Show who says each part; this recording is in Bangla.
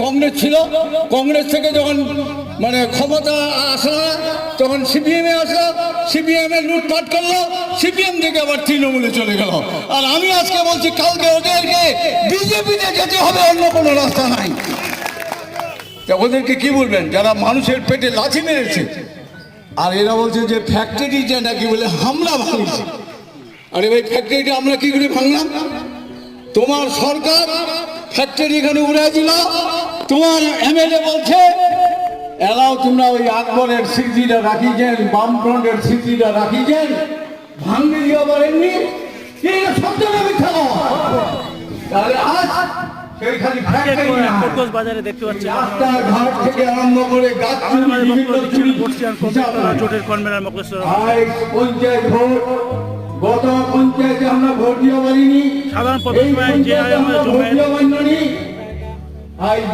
Speaker 1: কংগ্রেস ছিল, কংগ্রেস থেকে যখন মানে ক্ষমতা আসলো তখন সিপিএমে আসলো, সিপিএম এ লুটপাট করলো, সিপিএম থেকে আবার তৃণমূলে চলে গেল। আর আমি আজকে বলছি কালকে ওদেরকে বিজেপিতে যেতে হবে, অন্য কোনো রাস্তা নাই। ওদেরকে কি বলবেন যারা মানুষের পেটে লাথি মেরেছে? আর এরা বলছে যে ফ্যাক্টরিটা নাকি বলে হামলা ভাঙছে। আরে ভাই, ফ্যাক্টরিটা আমরা কি করে ভাঙলাম? তোমার সরকার ফ্যাক্টরি এখানে উড়ে দিল। তোমার এমএলএ বলছে এলাও তোমরা ওই আকবরের স্মৃতিটা রাখিছেন, বামফ্রন্টের স্মৃতিটা রাখিছেন, ভাঙবে দিয়ে আবার এমনি সত্যটা মিথ্যা। তাহলে আজ সেইখানে
Speaker 2: খরগোশ বাজারে দেখতে পাচ্ছি
Speaker 1: রাস্তাঘাট থেকে আরম্ভ করে গাছ
Speaker 2: জোটের কনভেনার মকলেশ্বর
Speaker 1: পঞ্চায়েত ভোট, গত পঞ্চায়েতে আমরা ভোট দিয়ে পারিনি,
Speaker 2: সাধারণ প্রতিনিধি যে
Speaker 1: ভোট দিয়ে পারিনি।